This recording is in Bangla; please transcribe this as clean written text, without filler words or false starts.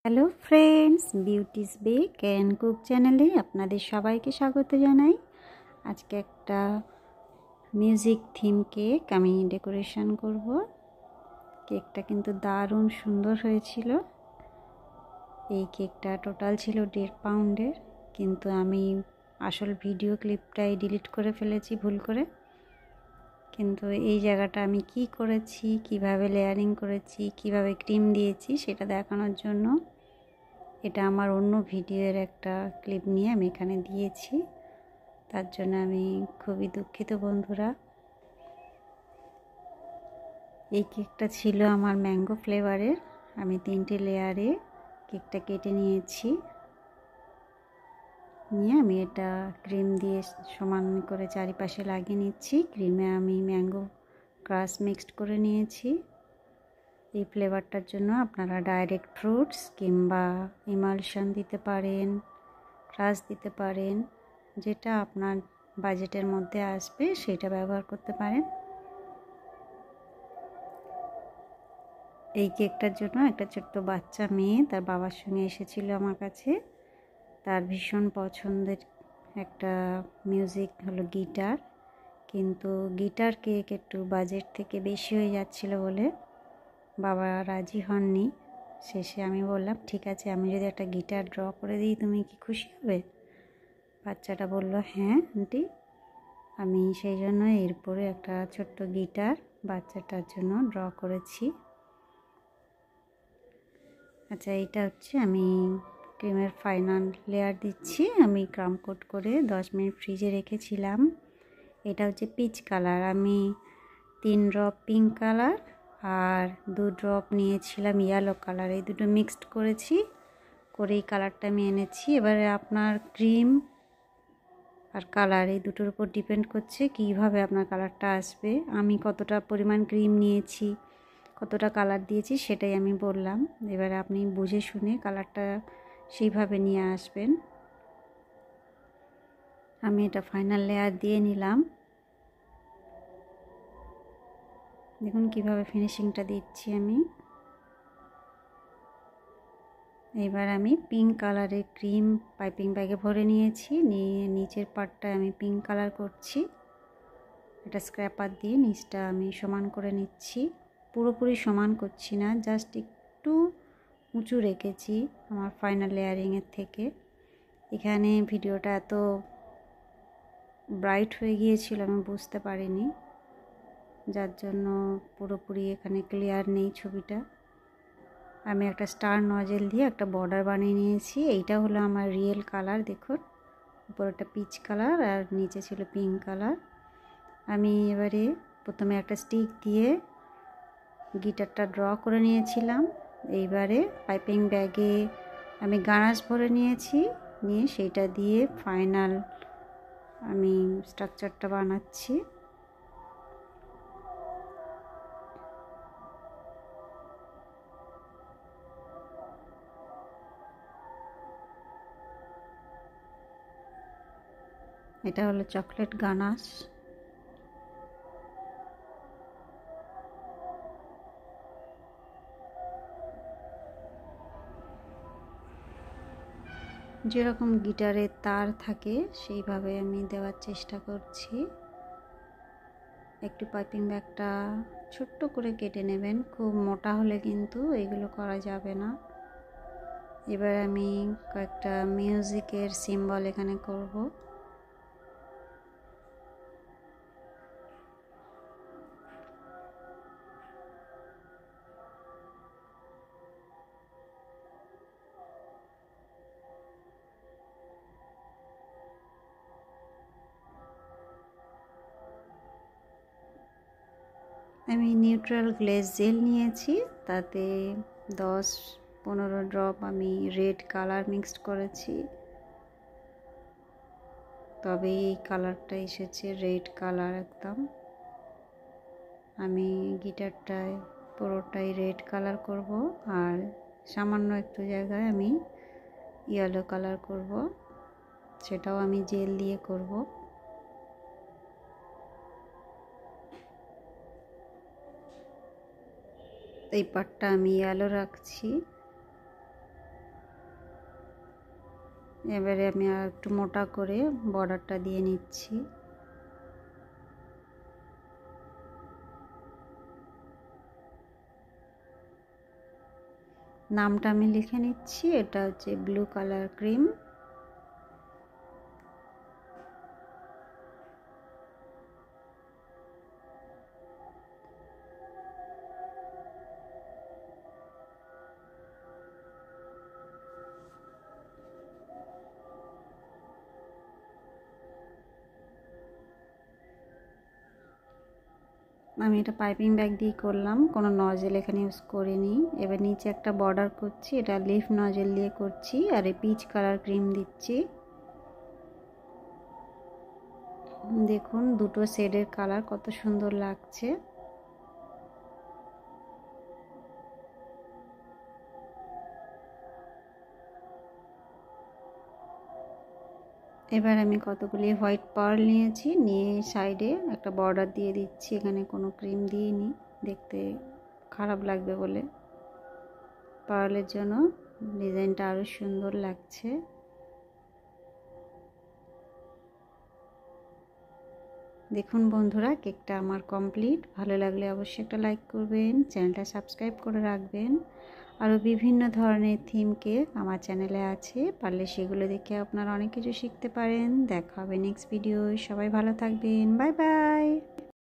Hello friends, beauty's bake and cook চ্যানেলে আপনাদের সবাইকে স্বাগত জানাই। আজকে একটা মিউজিক থিম কেক আমি ডেকোরেশন করব। কেকটা কিন্তু দারুণ সুন্দর হয়েছিল। এই কেকটা টোটাল ছিল 1.5 পাউন্ডের, কিন্তু আমি আসল ভিডিও ক্লিপটাই ডিলিট করে ফেলেছি ভুল করে। কিন্তু এই জায়গাটা আমি কি করেছি, কিভাবে লেয়ারিং করেছি, কিভাবে ক্রিম দিয়েছি সেটা দেখানোর জন্য এটা আমার অন্য ভিডিওর একটা ক্লিপ নিয়ে আমি এখানে দিয়েছি। তার জন্য আমি খুবই দুঃখিত বন্ধুরা। এই কেকটা ছিল আমার ম্যাঙ্গো ফ্লেভারের। আমি 3টে লেয়ারে কেকটা কেটে নিয়েছি, নিয়ে আমি এটা ক্রিম দিয়ে সমান করে চারিপাশে লাগিয়ে নিচ্ছি। ক্রিমে আমি ম্যাঙ্গো ক্রাশ মিক্সড করে নিয়েছি। এই ফ্লেভারটার জন্য আপনারা ডাইরেক্ট ফ্রুটস কিংবা ইমালশন দিতে পারেন, ক্রাশ দিতে পারেন, যেটা আপনার বাজেটের মধ্যে আসবে সেটা ব্যবহার করতে পারেন। এই কেকটার জন্য একটা ছোট্ট বাচ্চা মেয়ে তার বাবার সঙ্গে এসেছিল আমার কাছে। তার ভীষণ পছন্দের একটা মিউজিক হলো গিটার, কিন্তু গিটার কেক একটু বাজেট থেকে বেশি হয়ে যাচ্ছিল বলে বাবা রাজি হননি। শেষে আমি বললাম, ঠিক আছে, আমি যদি একটা গিটার ড্র করে দিই তুমি কি খুশি হবে? বাচ্চাটা বলল, হ্যাঁ আন্টি। আমি সেই জন্য এরপরে একটা ছোট্ট গিটার বাচ্চাটার জন্য ড্র করেছি। আচ্ছা, এইটা হচ্ছে আমি ক্রিমের ফাইনাল লেয়ার দিচ্ছি। আমি ক্রাম কোট করে 10 মিনিট ফ্রিজে রেখেছিলাম। এটা হচ্ছে পিচ কালার। আমি 3 ড্রপ পিঙ্ক কালার আর 2 ড্রপ নিয়েছিলাম ইয়েলো কালার, এই দুটো মিক্সড করেছি, করে এই কালারটা আমি এনেছি। এবারে আপনার ক্রিম আর কালার এই দুটোর উপর ডিপেন্ড করছে কীভাবে আপনার কালারটা আসবে। আমি কতটা পরিমাণ ক্রিম নিয়েছি, কতটা কালার দিয়েছি সেটাই আমি বললাম। এবারে আপনি বুঝে শুনে কালারটা সেইভাবে নিয়ে আসবেন। আমি এটা ফাইনাল লেয়ার দিয়ে নিলাম। দেখুন কিভাবে ফিনিশিংটা দিচ্ছি আমি। এবার আমি পিঙ্ক কালারের ক্রিম পাইপিং ব্যাগে ভরে নিয়েছি, নিয়ে নিচের পার্টটা আমি পিঙ্ক কালার করছি। এটা স্ক্র্যাপার দিয়ে নিচটা আমি সমান করে নিচ্ছি। পুরোপুরি সমান করছি না, জাস্ট একটু উঁচু রেখেছি আমার ফাইনাল লেয়ারিংয়ের থেকে। এখানে ভিডিওটা এত ব্রাইট হয়ে গিয়েছিল আমি বুঝতে পারিনি, যার জন্য পুরোপুরি এখানে ক্লিয়ার নেই ছবিটা। আমি একটা স্টার নজেল দিয়ে একটা বর্ডার বানিয়ে নিয়েছি। এইটা হলো আমার রিয়েল কালার। দেখুন উপরটা পিচ কালার আর নিচে ছিল পিঙ্ক কালার। আমি এবারে প্রথমে একটা স্টিক দিয়ে গিটারটা ড্র করে নিয়েছিলাম। এইবারে পাইপিং ব্যাগে আমি গানাশ ভরে নিয়েছি, নিয়ে সেইটা দিয়ে ফাইনাল আমি স্ট্রাকচারটা বানাচ্ছি। এটা হলো চকলেট গানাশ। যেরকম গিটারের তার থাকে সেইভাবে আমি দেওয়ার চেষ্টা করছি। একটু পাইপিং ব্যাগটা ছোট্ট করে কেটে নেবেন, খুব মোটা হলে কিন্তু এগুলো করা যাবে না। এবার আমি কয়েকটা মিউজিকের সিম্বল এখানে করব। আমি নিউট্রাল গ্লেজ জেল নিয়েছি, তাতে 10-15 ড্রপ আমি রেড কালার মিক্সড করেছি, তবে এই কালারটা এসেছে রেড কালার একদম। আমি গিটারটায় পুরোটাই রেড কালার করব, আর সামান্য একটু জায়গায় আমি ইয়েলো কালার করব, সেটাও আমি জেল দিয়ে করব। এই পার্টটা আমি ইয়েলো রাখছি। এবারে আমি আর একটু মোটা করে বর্ডারটা দিয়ে নিচ্ছি। নামটা আমি লিখে নিচ্ছি, এটা হচ্ছে ব্লু কালার ক্রিম। আমি এটা পাইপিং ব্যাগ দিয়ে করলাম, কোনো নজেল এখানে ইউজ করিনি। এবার নিচে একটা বর্ডার করছি, এটা লিফ নজেল দিয়ে করছি, আর এই পিচ কালার ক্রিম দিচ্ছি। দেখুন দুটো শেডের কালার কত সুন্দর লাগছে। এবার আমি কতগুলি হোয়াইট পার্ল নিয়েছি, নিয়ে সাইডে একটা বর্ডার দিয়ে দিচ্ছি। এখানে কোনো ক্রিম দিইনি, দেখতে খারাপ লাগবে বলে। পার্লের জন্য ডিজাইনটা আরও সুন্দর লাগছে। দেখুন বন্ধুরা, কেকটা আমার কমপ্লিট। ভালো লাগলে অবশ্যই একটা লাইক করবেন, চ্যানেলটা সাবস্ক্রাইব করে রাখবেন। আরও বিভিন্ন ধরনের থিম কেক আমার চ্যানেলে আছে, পারলে সেগুলো দেখে আপনারা অনেক কিছু শিখতে পারেন। দেখা হবে নেক্সট ভিডিও। সবাই ভালো থাকবেন, বাই বাই।